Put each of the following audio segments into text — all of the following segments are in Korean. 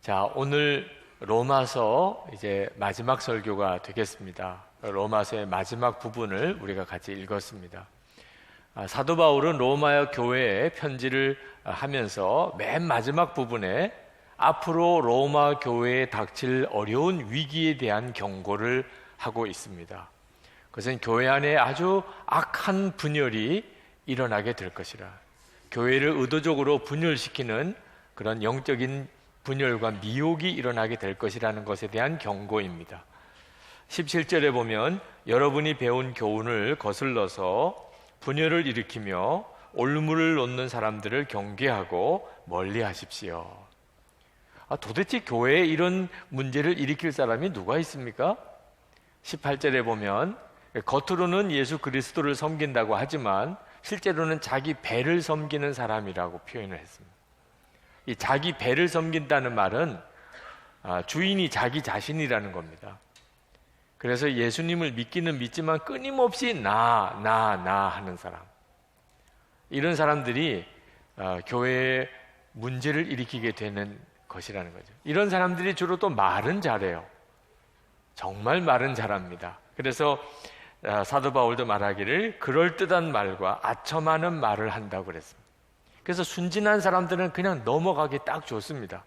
자, 오늘 로마서 이제 마지막 설교가 되겠습니다. 로마서의 마지막 부분을 우리가 같이 읽었습니다. 사도 바울은 로마 교회에 편지를 하면서 맨 마지막 부분에 앞으로 로마 교회에 닥칠 어려운 위기에 대한 경고를 하고 있습니다. 그것은 교회 안에 아주 악한 분열이 일어나게 될 것이라, 교회를 의도적으로 분열시키는 그런 영적인 분열과 미혹이 일어나게 될 것이라는 것에 대한 경고입니다. 17절에 보면 여러분이 배운 교훈을 거슬러서 분열을 일으키며 올무를 놓는 사람들을 경계하고 멀리 하십시오. 도대체 교회에 이런 문제를 일으킬 사람이 누가 있습니까? 18절에 보면 겉으로는 예수 그리스도를 섬긴다고 하지만 실제로는 자기 배를 섬기는 사람이라고 표현을 했습니다. 이 자기 배를 섬긴다는 말은 주인이 자기 자신이라는 겁니다. 그래서 예수님을 믿기는 믿지만 끊임없이 나 하는 사람, 이런 사람들이 교회에 문제를 일으키게 되는 것이라는 거죠. 이런 사람들이 주로 또 말은 잘해요. 정말 말은 잘합니다. 그래서 사도 바울도 말하기를 그럴듯한 말과 아첨하는 말을 한다고 그랬습니다. 그래서 순진한 사람들은 그냥 넘어가기 딱 좋습니다.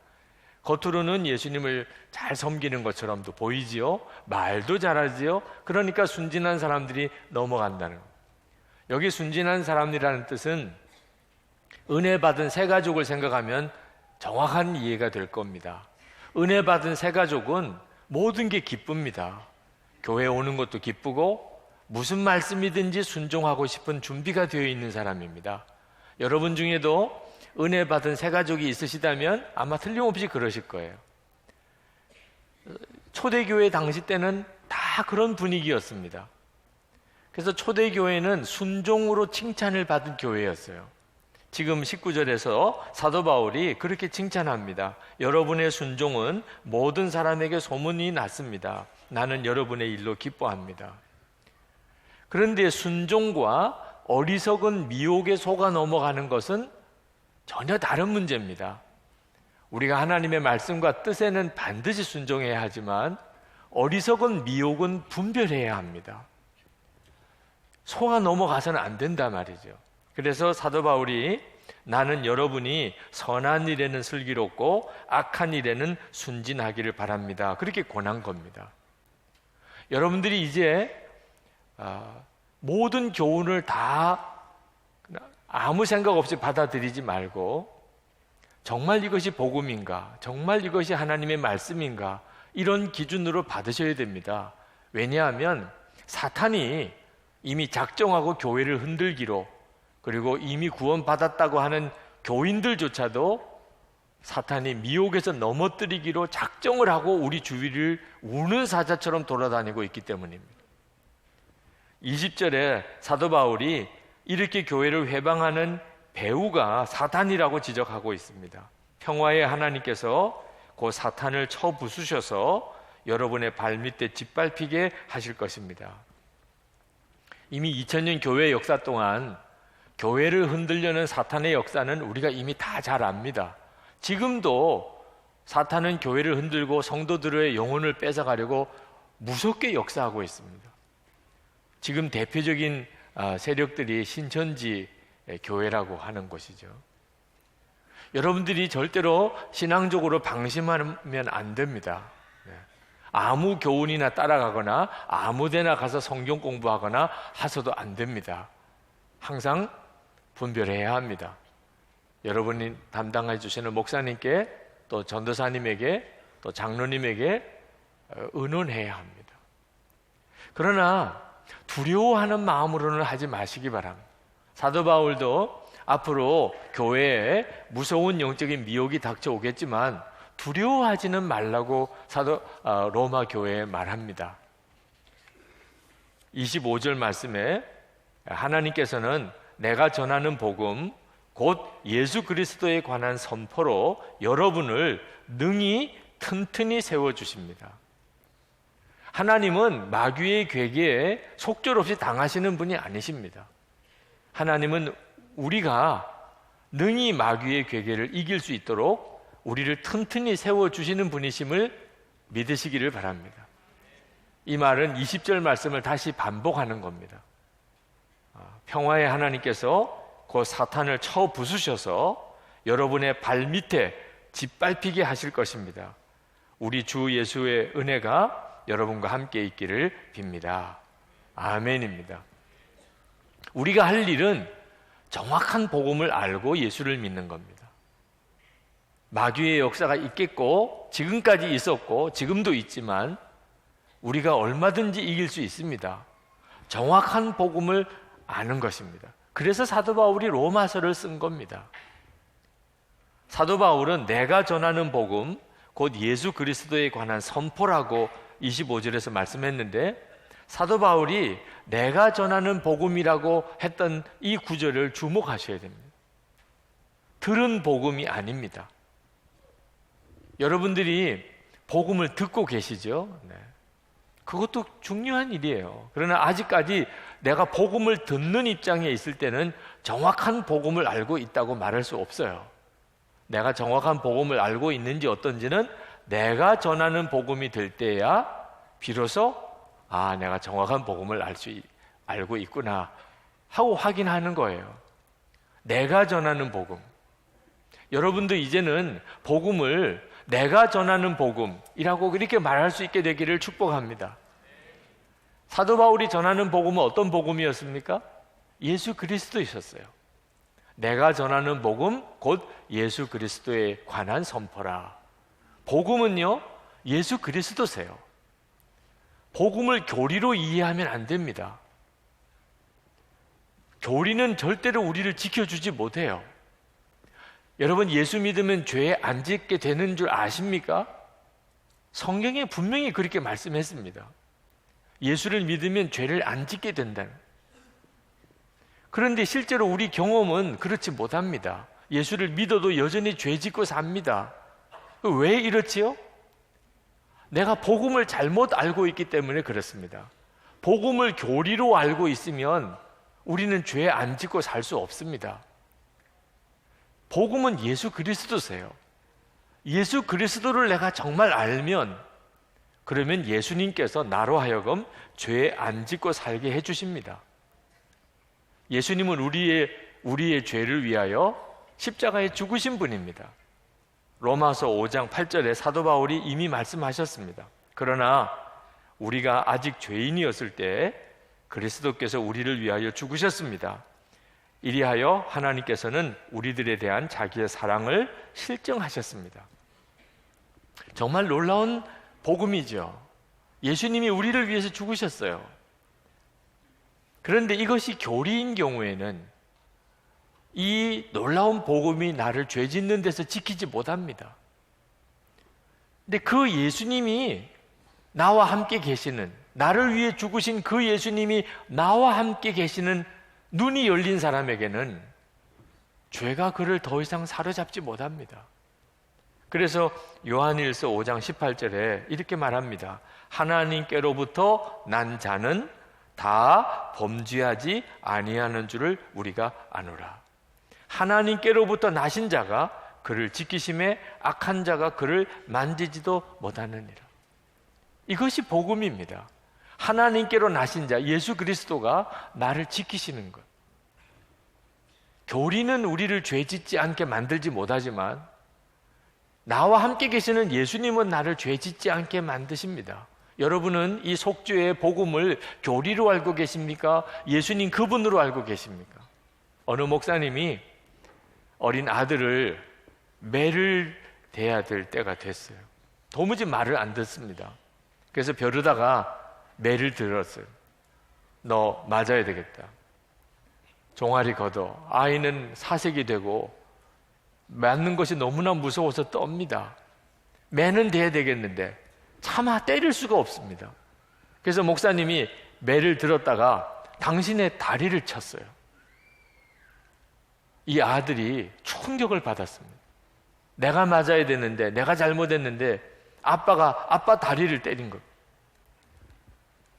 겉으로는 예수님을 잘 섬기는 것처럼도 보이지요. 말도 잘하지요. 그러니까 순진한 사람들이 넘어간다는 거예요. 여기 순진한 사람이라는 뜻은 은혜 받은 새 가족을 생각하면 정확한 이해가 될 겁니다. 은혜 받은 새 가족은 모든 게 기쁩니다. 교회 오는 것도 기쁘고 무슨 말씀이든지 순종하고 싶은 준비가 되어 있는 사람입니다. 여러분 중에도 은혜 받은 새 가족이 있으시다면 아마 틀림없이 그러실 거예요. 초대교회 당시 때는 다 그런 분위기였습니다. 그래서 초대교회는 순종으로 칭찬을 받은 교회였어요. 지금 19절에서 사도 바울이 그렇게 칭찬합니다. 여러분의 순종은 모든 사람에게 소문이 났습니다. 나는 여러분의 일로 기뻐합니다. 그런데 순종과 어리석은 미혹에 속아 넘어가는 것은 전혀 다른 문제입니다. 우리가 하나님의 말씀과 뜻에는 반드시 순종해야 하지만 어리석은 미혹은 분별해야 합니다. 속아 넘어가서는 안 된단 말이죠. 그래서 사도 바울이 나는 여러분이 선한 일에는 슬기롭고 악한 일에는 순진하기를 바랍니다. 그렇게 권한 겁니다. 여러분들이 이제 모든 교훈을 다 아무 생각 없이 받아들이지 말고 정말 이것이 복음인가, 정말 이것이 하나님의 말씀인가, 이런 기준으로 받으셔야 됩니다. 왜냐하면 사탄이 이미 작정하고 교회를 흔들기로, 그리고 이미 구원받았다고 하는 교인들조차도 사탄이 미혹에서 넘어뜨리기로 작정을 하고 우리 주위를 우는 사자처럼 돌아다니고 있기 때문입니다. 20절에 사도 바울이 이렇게 교회를 회방하는 배후가 사탄이라고 지적하고 있습니다. 평화의 하나님께서 그 사탄을 쳐 부수셔서 여러분의 발밑에 짓밟히게 하실 것입니다. 이미 2000년 교회 역사 동안 교회를 흔들려는 사탄의 역사는 우리가 이미 다 잘 압니다. 지금도 사탄은 교회를 흔들고 성도들의 영혼을 뺏어가려고 무섭게 역사하고 있습니다. 지금 대표적인 세력들이 신천지 교회라고 하는 것이죠. 여러분들이 절대로 신앙적으로 방심하면 안 됩니다. 아무 교훈이나 따라가거나 아무 데나 가서 성경 공부하거나 하셔도 안 됩니다. 항상 분별해야 합니다. 여러분이 담당해 주시는 목사님께, 또 전도사님에게, 또 장로님에게 의논해야 합니다. 그러나 두려워하는 마음으로는 하지 마시기 바랍니다. 사도 바울도 앞으로 교회에 무서운 영적인 미혹이 닥쳐오겠지만 두려워하지는 말라고 로마 교회에 말합니다. 25절 말씀에 하나님께서는 내가 전하는 복음 곧 예수 그리스도에 관한 선포로 여러분을 능히 튼튼히 세워주십니다. 하나님은 마귀의 괴계에 속절없이 당하시는 분이 아니십니다. 하나님은 우리가 능히 마귀의 괴계를 이길 수 있도록 우리를 튼튼히 세워주시는 분이심을 믿으시기를 바랍니다. 이 말은 20절 말씀을 다시 반복하는 겁니다. 평화의 하나님께서 곧 사탄을 쳐 부수셔서 여러분의 발 밑에 짓밟히게 하실 것입니다. 우리 주 예수의 은혜가 여러분과 함께 있기를 빕니다. 아멘입니다. 우리가 할 일은 정확한 복음을 알고 예수를 믿는 겁니다. 마귀의 역사가 있겠고 지금까지 있었고 지금도 있지만 우리가 얼마든지 이길 수 있습니다. 정확한 복음을 아는 것입니다. 그래서 사도 바울이 로마서를 쓴 겁니다. 사도 바울은 내가 전하는 복음, 곧 예수 그리스도에 관한 선포라고 25절에서 말씀했는데, 사도 바울이 내가 전하는 복음이라고 했던 이 구절을 주목하셔야 됩니다. 들은 복음이 아닙니다. 여러분들이 복음을 듣고 계시죠? 네. 그것도 중요한 일이에요. 그러나 아직까지 내가 복음을 듣는 입장에 있을 때는 정확한 복음을 알고 있다고 말할 수 없어요. 내가 정확한 복음을 알고 있는지 어떤지는 내가 전하는 복음이 될 때야 비로소 내가 정확한 복음을 알고 있구나 하고 확인하는 거예요. 내가 전하는 복음. 여러분도 이제는 복음을 내가 전하는 복음이라고 그렇게 말할 수 있게 되기를 축복합니다. 사도 바울이 전하는 복음은 어떤 복음이었습니까? 예수 그리스도이셨어요. 내가 전하는 복음 곧 예수 그리스도에 관한 선포라. 복음은요, 예수 그리스도세요. 복음을 교리로 이해하면 안 됩니다. 교리는 절대로 우리를 지켜주지 못해요. 여러분, 예수 믿으면 죄에 안 짓게 되는 줄 아십니까? 성경에 분명히 그렇게 말씀했습니다. 예수를 믿으면 죄를 안 짓게 된다는. 그런데 실제로 우리 경험은 그렇지 못합니다. 예수를 믿어도 여전히 죄 짓고 삽니다. 왜 이렇지요? 내가 복음을 잘못 알고 있기 때문에 그렇습니다. 복음을 교리로 알고 있으면 우리는 죄 안 짓고 살 수 없습니다. 복음은 예수 그리스도세요. 예수 그리스도를 내가 정말 알면 그러면 예수님께서 나로 하여금 죄 안 짓고 살게 해주십니다. 예수님은 우리의 죄를 위하여 십자가에 죽으신 분입니다. 로마서 5장 8절에 사도 바울이 이미 말씀하셨습니다. 그러나 우리가 아직 죄인이었을 때 그리스도께서 우리를 위하여 죽으셨습니다. 이리하여 하나님께서는 우리들에 대한 자기의 사랑을 실증하셨습니다. 정말 놀라운 복음이죠. 예수님이 우리를 위해서 죽으셨어요. 그런데 이것이 교리인 경우에는 이 놀라운 복음이 나를 죄 짓는 데서 지키지 못합니다. 근데 그 예수님이 나와 함께 계시는, 나를 위해 죽으신 그 예수님이 나와 함께 계시는 눈이 열린 사람에게는 죄가 그를 더 이상 사로잡지 못합니다. 그래서 요한일서 5장 18절에 이렇게 말합니다. 하나님께로부터 난 자는 다 범죄하지 아니하는 줄을 우리가 아노라. 하나님께로부터 나신 자가 그를 지키심에 악한 자가 그를 만지지도 못하느니라. 이것이 복음입니다. 하나님께로 나신 자 예수 그리스도가 나를 지키시는 것. 교리는 우리를 죄 짓지 않게 만들지 못하지만 나와 함께 계시는 예수님은 나를 죄 짓지 않게 만드십니다. 여러분은 이 속죄의 복음을 교리로 알고 계십니까? 예수님 그분으로 알고 계십니까? 어느 목사님이 어린 아들을 매를 대야 될 때가 됐어요. 도무지 말을 안 듣습니다. 그래서 벼르다가 매를 들었어요. 너 맞아야 되겠다. 종아리 걷어. 아이는 사색이 되고 맞는 것이 너무나 무서워서 떱니다. 매는 돼야 되겠는데 차마 때릴 수가 없습니다. 그래서 목사님이 매를 들었다가 당신의 다리를 쳤어요. 이 아들이 충격을 받았습니다. 내가 맞아야 되는데, 내가 잘못했는데 아빠 다리를 때린 것.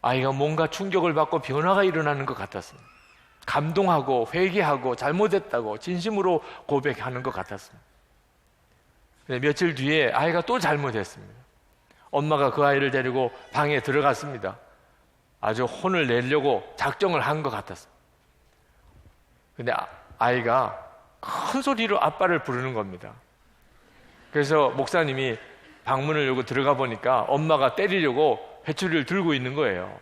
아이가 뭔가 충격을 받고 변화가 일어나는 것 같았습니다. 감동하고 회개하고 잘못했다고 진심으로 고백하는 것 같았습니다. 근데 며칠 뒤에 아이가 또 잘못했습니다. 엄마가 그 아이를 데리고 방에 들어갔습니다. 아주 혼을 내려고 작정을 한 것 같았어요. 근데 아이가 큰 소리로 아빠를 부르는 겁니다. 그래서 목사님이 방문을 열고 들어가 보니까 엄마가 때리려고 회초리를 들고 있는 거예요.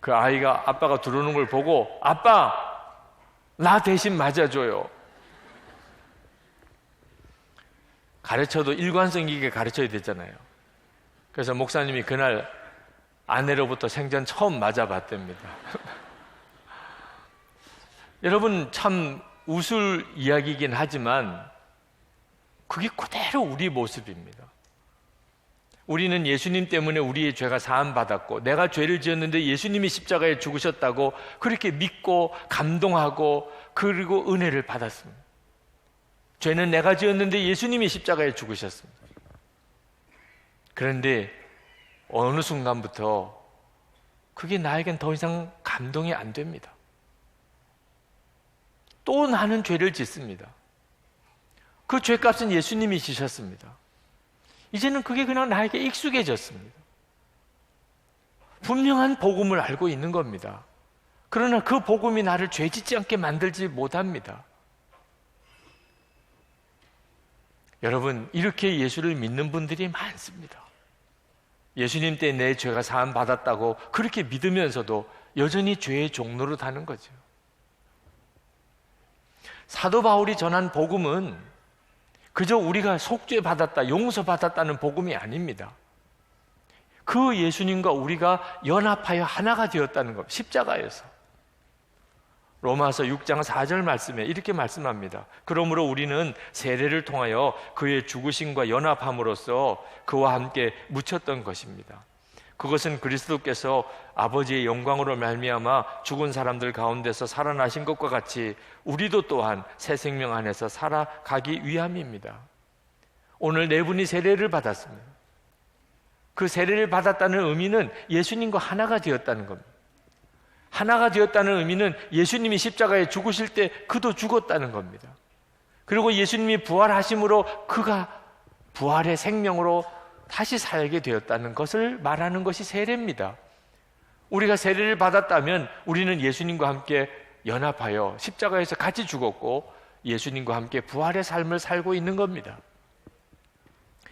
그 아이가 아빠가 들어오는 걸 보고 아빠, 나 대신 맞아줘요. 가르쳐도 일관성 있게 가르쳐야 되잖아요. 그래서 목사님이 그날 아내로부터 생전 처음 맞아봤답니다. 여러분, 참 웃을 이야기이긴 하지만 그게 그대로 우리 모습입니다. 우리는 예수님 때문에 우리의 죄가 사함받았고, 내가 죄를 지었는데 예수님이 십자가에 죽으셨다고 그렇게 믿고 감동하고 그리고 은혜를 받았습니다. 죄는 내가 지었는데 예수님이 십자가에 죽으셨습니다. 그런데 어느 순간부터 그게 나에겐 더 이상 감동이 안 됩니다. 또 나는 죄를 짓습니다. 그 죄값은 예수님이 지셨습니다. 이제는 그게 그냥 나에게 익숙해졌습니다. 분명한 복음을 알고 있는 겁니다. 그러나 그 복음이 나를 죄 짓지 않게 만들지 못합니다. 여러분, 이렇게 예수를 믿는 분들이 많습니다. 예수님 때 내 죄가 사함 받았다고 그렇게 믿으면서도 여전히 죄의 종로로 타는 거죠. 사도 바울이 전한 복음은 그저 우리가 속죄 받았다, 용서 받았다는 복음이 아닙니다. 그 예수님과 우리가 연합하여 하나가 되었다는 것, 십자가에서. 로마서 6장 4절 말씀에 이렇게 말씀합니다. 그러므로 우리는 세례를 통하여 그의 죽으심과 연합함으로써 그와 함께 묻혔던 것입니다. 그것은 그리스도께서 아버지의 영광으로 말미암아 죽은 사람들 가운데서 살아나신 것과 같이 우리도 또한 새 생명 안에서 살아가기 위함입니다. 오늘 네 분이 세례를 받았습니다. 그 세례를 받았다는 의미는 예수님과 하나가 되었다는 겁니다. 하나가 되었다는 의미는 예수님이 십자가에 죽으실 때 그도 죽었다는 겁니다. 그리고 예수님이 부활하심으로 그가 부활의 생명으로 다시 살게 되었다는 것을 말하는 것이 세례입니다. 우리가 세례를 받았다면 우리는 예수님과 함께 연합하여 십자가에서 같이 죽었고 예수님과 함께 부활의 삶을 살고 있는 겁니다.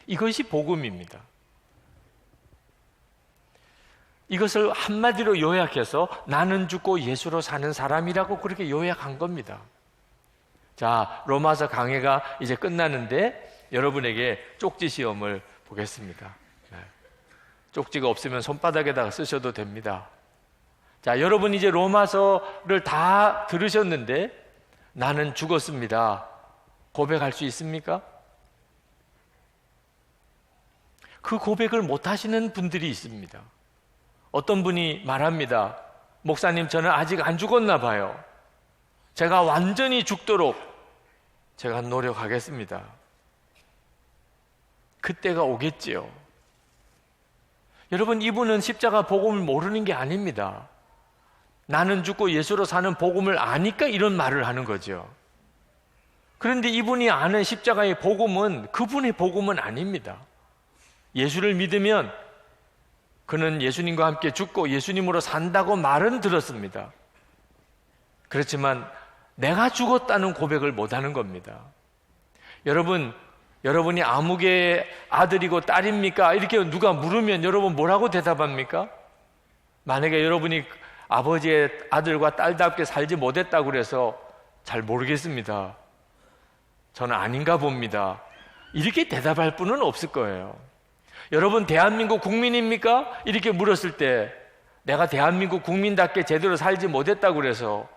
이것이 복음입니다. 이것을 한마디로 요약해서 나는 죽고 예수로 사는 사람이라고 그렇게 요약한 겁니다. 자, 로마서 강해가 이제 끝나는데 여러분에게 쪽지 시험을 보겠습니다. 네. 쪽지가 없으면 손바닥에다가 쓰셔도 됩니다. 자, 여러분 이제 로마서를 다 들으셨는데 나는 죽었습니다. 고백할 수 있습니까? 그 고백을 못 하시는 분들이 있습니다. 어떤 분이 말합니다. 목사님, 저는 아직 안 죽었나 봐요. 제가 완전히 죽도록 제가 노력하겠습니다. 그때가 오겠지요. 여러분, 이분은 십자가 복음을 모르는 게 아닙니다. 나는 죽고 예수로 사는 복음을 아니까 이런 말을 하는 거죠. 그런데 이분이 아는 십자가의 복음은 그분의 복음은 아닙니다. 예수를 믿으면 그는 예수님과 함께 죽고 예수님으로 산다고 말은 들었습니다. 그렇지만 내가 죽었다는 고백을 못하는 겁니다. 여러분이 아무개 아들이고 딸입니까? 이렇게 누가 물으면 여러분 뭐라고 대답합니까? 만약에 여러분이 아버지의 아들과 딸답게 살지 못했다고 그래서 잘 모르겠습니다. 저는 아닌가 봅니다. 이렇게 대답할 분은 없을 거예요. 여러분 대한민국 국민입니까? 이렇게 물었을 때 내가 대한민국 국민답게 제대로 살지 못했다고 그래서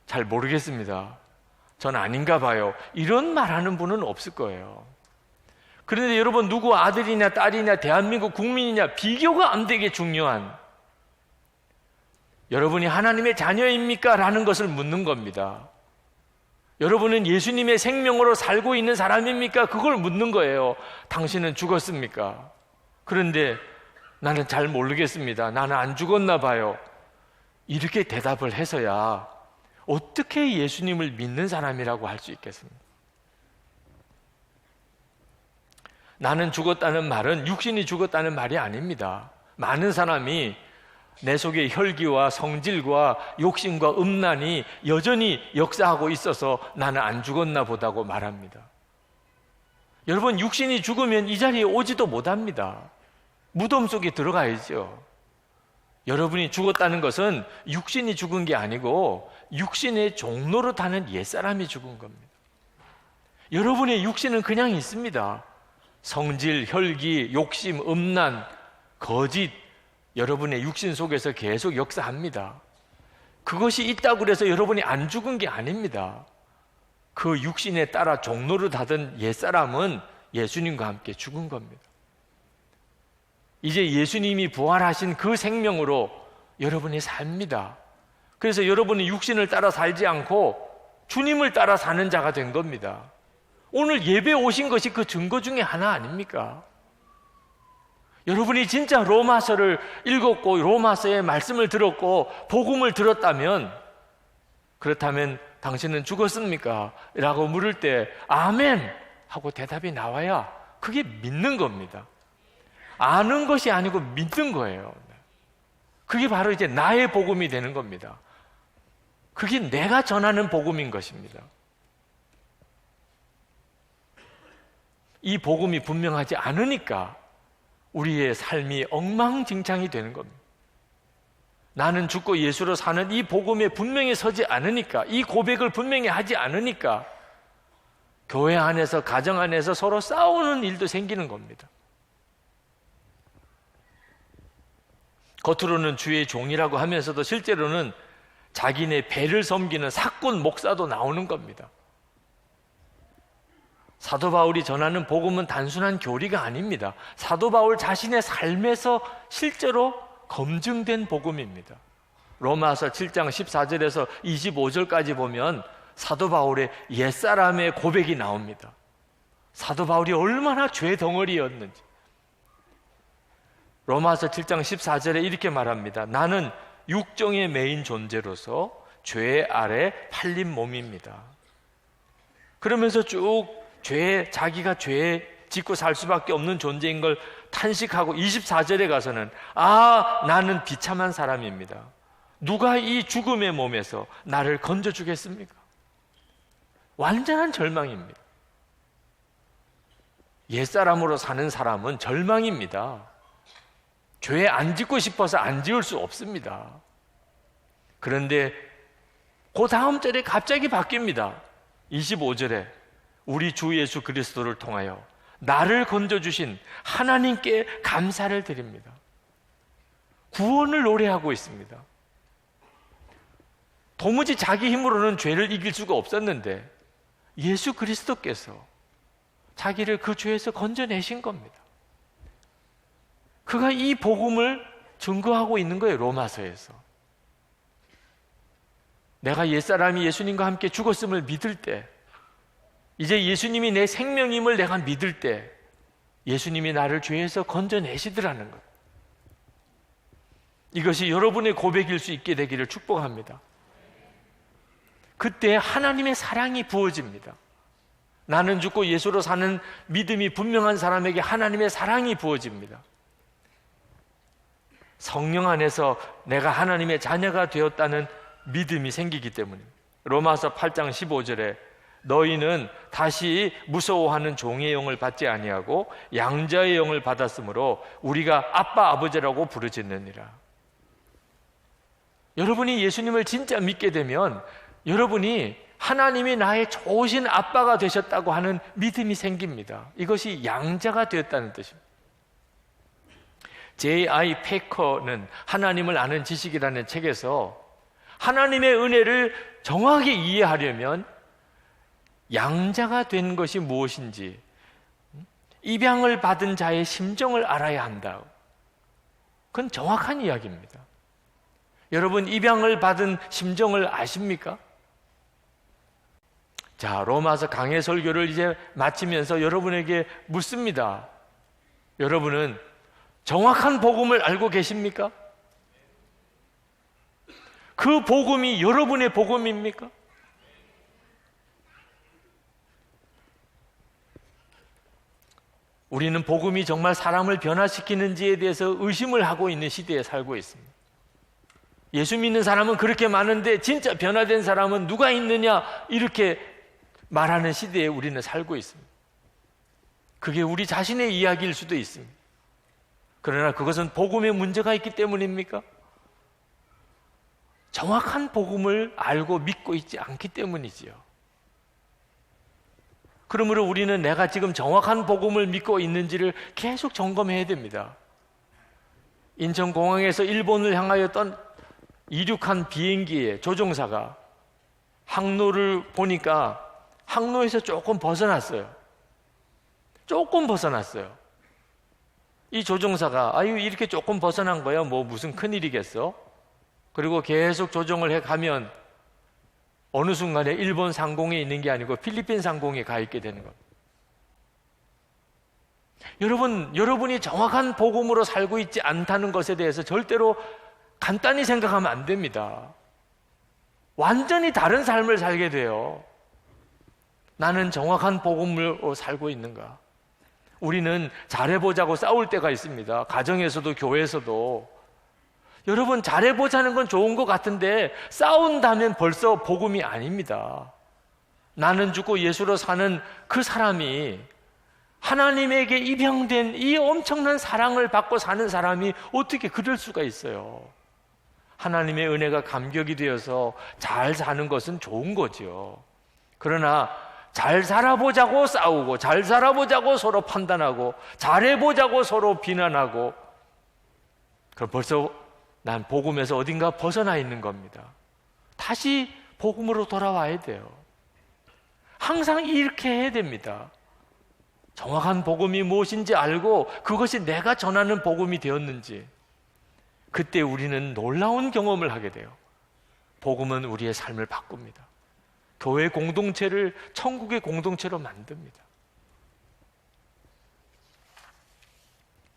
잘 모르겠습니다. 전 아닌가 봐요. 이런 말하는 분은 없을 거예요. 그런데 여러분 누구 아들이냐 딸이냐 대한민국 국민이냐 비교가 안 되게 중요한 여러분이 하나님의 자녀입니까? 라는 것을 묻는 겁니다. 여러분은 예수님의 생명으로 살고 있는 사람입니까? 그걸 묻는 거예요. 당신은 죽었습니까? 그런데 나는 잘 모르겠습니다. 나는 안 죽었나 봐요. 이렇게 대답을 해서야 어떻게 예수님을 믿는 사람이라고 할 수 있겠습니까? 나는 죽었다는 말은 육신이 죽었다는 말이 아닙니다. 많은 사람이 내 속에 혈기와 성질과 욕심과 음란이 여전히 역사하고 있어서 나는 안 죽었나 보다고 말합니다. 여러분, 육신이 죽으면 이 자리에 오지도 못합니다. 무덤 속에 들어가야죠. 여러분이 죽었다는 것은 육신이 죽은 게 아니고 육신의 종로로 타는 옛사람이 죽은 겁니다. 여러분의 육신은 그냥 있습니다. 성질, 혈기, 욕심, 음란, 거짓, 여러분의 육신 속에서 계속 역사합니다. 그것이 있다고 해서 여러분이 안 죽은 게 아닙니다. 그 육신에 따라 종로를 타던 옛사람은 예수님과 함께 죽은 겁니다. 이제 예수님이 부활하신 그 생명으로 여러분이 삽니다. 그래서 여러분이 육신을 따라 살지 않고 주님을 따라 사는 자가 된 겁니다. 오늘 예배 오신 것이 그 증거 중에 하나 아닙니까? 여러분이 진짜 로마서를 읽었고 로마서의 말씀을 들었고 복음을 들었다면, 그렇다면 당신은 죽었습니까? 라고 물을 때 아멘 하고 대답이 나와야 그게 믿는 겁니다. 아는 것이 아니고 믿는 거예요. 그게 바로 이제 나의 복음이 되는 겁니다. 그게 내가 전하는 복음인 것입니다. 이 복음이 분명하지 않으니까 우리의 삶이 엉망진창이 되는 겁니다. 나는 죽고 예수로 사는 이 복음에 분명히 서지 않으니까, 이 고백을 분명히 하지 않으니까 교회 안에서, 가정 안에서 서로 싸우는 일도 생기는 겁니다. 겉으로는 주의 종이라고 하면서도 실제로는 자기네 배를 섬기는 사꾼 목사도 나오는 겁니다. 사도 바울이 전하는 복음은 단순한 교리가 아닙니다. 사도 바울 자신의 삶에서 실제로 검증된 복음입니다. 로마서 7장 14절에서 25절까지 보면 사도 바울의 옛사람의 고백이 나옵니다. 사도 바울이 얼마나 죄 덩어리였는지. 로마서 7장 14절에 이렇게 말합니다. 나는 육정에 매인 존재로서 죄 아래 팔린 몸입니다. 그러면서 쭉 자기가 죄에 짓고 살 수밖에 없는 존재인 걸 탄식하고 24절에 가서는 나는 비참한 사람입니다. 누가 이 죽음의 몸에서 나를 건져주겠습니까? 완전한 절망입니다. 옛사람으로 사는 사람은 절망입니다. 죄 안 짓고 싶어서 안 지을 수 없습니다. 그런데 그 다음 절에 갑자기 바뀝니다. 25절에 우리 주 예수 그리스도를 통하여 나를 건져주신 하나님께 감사를 드립니다. 구원을 노래하고 있습니다. 도무지 자기 힘으로는 죄를 이길 수가 없었는데 예수 그리스도께서 자기를 그 죄에서 건져내신 겁니다. 그가 이 복음을 증거하고 있는 거예요. 로마서에서 내가 옛사람이 예수님과 함께 죽었음을 믿을 때, 이제 예수님이 내 생명임을 내가 믿을 때 예수님이 나를 죄에서 건져내시더라는 것. 이것이 여러분의 고백일 수 있게 되기를 축복합니다. 그때 하나님의 사랑이 부어집니다. 나는 죽고 예수로 사는 믿음이 분명한 사람에게 하나님의 사랑이 부어집니다. 성령 안에서 내가 하나님의 자녀가 되었다는 믿음이 생기기 때문입니다. 로마서 8장 15절에 너희는 다시 무서워하는 종의 영을 받지 아니하고 양자의 영을 받았으므로 우리가 아빠 아버지라고 부르짖느니라. 여러분이 예수님을 진짜 믿게 되면 여러분이 하나님이 나의 좋으신 아빠가 되셨다고 하는 믿음이 생깁니다. 이것이 양자가 되었다는 뜻입니다. J.I. 패커는 하나님을 아는 지식이라는 책에서 하나님의 은혜를 정확히 이해하려면 양자가 된 것이 무엇인지, 입양을 받은 자의 심정을 알아야 한다. 그건 정확한 이야기입니다. 여러분, 입양을 받은 심정을 아십니까? 자, 로마서 강해 설교를 이제 마치면서 여러분에게 묻습니다. 여러분은 정확한 복음을 알고 계십니까? 그 복음이 여러분의 복음입니까? 우리는 복음이 정말 사람을 변화시키는지에 대해서 의심을 하고 있는 시대에 살고 있습니다. 예수 믿는 사람은 그렇게 많은데 진짜 변화된 사람은 누가 있느냐, 이렇게 말하는 시대에 우리는 살고 있습니다. 그게 우리 자신의 이야기일 수도 있습니다. 그러나 그것은 복음에 문제가 있기 때문입니까? 정확한 복음을 알고 믿고 있지 않기 때문이지요. 그러므로 우리는 내가 지금 정확한 복음을 믿고 있는지를 계속 점검해야 됩니다. 인천공항에서 일본을 향하여 이륙한 비행기의 조종사가 항로를 보니까 항로에서 조금 벗어났어요. 이 조종사가 이렇게 조금 벗어난 거야, 뭐 무슨 큰일이겠어? 그리고 계속 조종을 해가면 어느 순간에 일본 상공에 있는 게 아니고 필리핀 상공에 가 있게 되는 겁니다. 여러분이 정확한 복음으로 살고 있지 않다는 것에 대해서 절대로 간단히 생각하면 안 됩니다. 완전히 다른 삶을 살게 돼요. 나는 정확한 복음으로 살고 있는가? 우리는 잘해보자고 싸울 때가 있습니다. 가정에서도 교회에서도. 여러분, 잘해보자는 건 좋은 것 같은데 싸운다면 벌써 복음이 아닙니다. 나는 죽고 예수로 사는 그 사람이, 하나님에게 입양된 이 엄청난 사랑을 받고 사는 사람이 어떻게 그럴 수가 있어요? 하나님의 은혜가 감격이 되어서 잘 사는 것은 좋은 거죠. 그러나 잘 살아보자고 싸우고, 잘 살아보자고 서로 판단하고, 잘해보자고 서로 비난하고, 그럼 벌써 난 복음에서 어딘가 벗어나 있는 겁니다. 다시 복음으로 돌아와야 돼요. 항상 이렇게 해야 됩니다. 정확한 복음이 무엇인지 알고 그것이 내가 전하는 복음이 되었는지, 그때 우리는 놀라운 경험을 하게 돼요. 복음은 우리의 삶을 바꿉니다. 교회 공동체를 천국의 공동체로 만듭니다.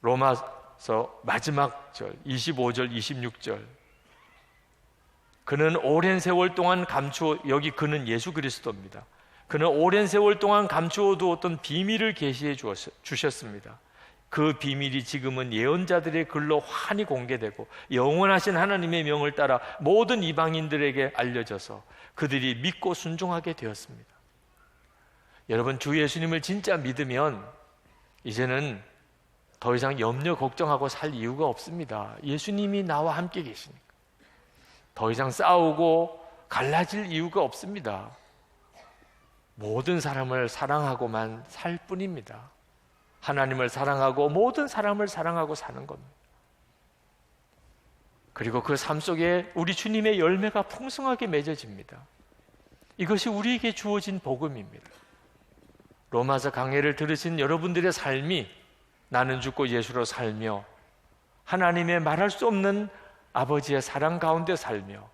로마서 마지막 절 25절 26절, 그는 오랜 세월 동안 여기 그는 예수 그리스도입니다. 그는 오랜 세월 동안 감추어 두었던 비밀을 계시해 주셨습니다. 그 비밀이 지금은 예언자들의 글로 환히 공개되고 영원하신 하나님의 명을 따라 모든 이방인들에게 알려져서 그들이 믿고 순종하게 되었습니다. 여러분, 주 예수님을 진짜 믿으면 이제는 더 이상 염려 걱정하고 살 이유가 없습니다. 예수님이 나와 함께 계시니까. 더 이상 싸우고 갈라질 이유가 없습니다. 모든 사람을 사랑하고만 살 뿐입니다. 하나님을 사랑하고 모든 사람을 사랑하고 사는 겁니다. 그리고 그 삶 속에 우리 주님의 열매가 풍성하게 맺어집니다. 이것이 우리에게 주어진 복음입니다. 로마서 강해를 들으신 여러분들의 삶이 나는 죽고 예수로 살며 하나님의 말할 수 없는 아버지의 사랑 가운데 살며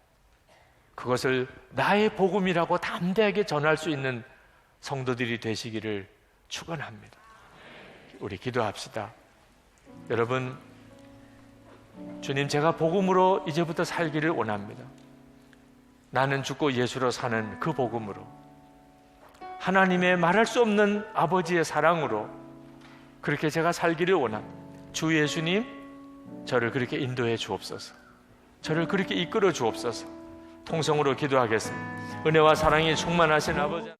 그것을 나의 복음이라고 담대하게 전할 수 있는 성도들이 되시기를 축원합니다. 우리 기도합시다. 여러분, 주님, 제가 복음으로 이제부터 살기를 원합니다. 나는 죽고 예수로 사는 그 복음으로, 하나님의 말할 수 없는 아버지의 사랑으로 그렇게 제가 살기를 원합니다. 주 예수님, 저를 그렇게 인도해 주옵소서. 저를 그렇게 이끌어 주옵소서. 통성으로 기도하겠습니다. 은혜와 사랑이 충만하신 아버지,